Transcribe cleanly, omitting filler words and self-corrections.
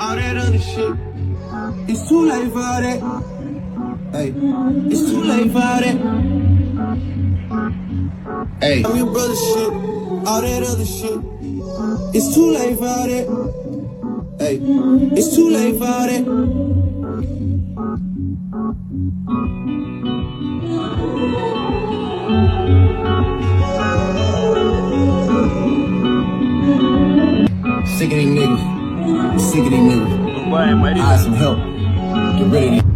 all that other shit. It's too late for all that. Hey, it's too late for all that. Hey, I'm your brother shit, all that other shit. It's too late for all that. Hey, it's too late for all that. Sick of these niggas. Sick of these niggas. I need some help. Get rid of these.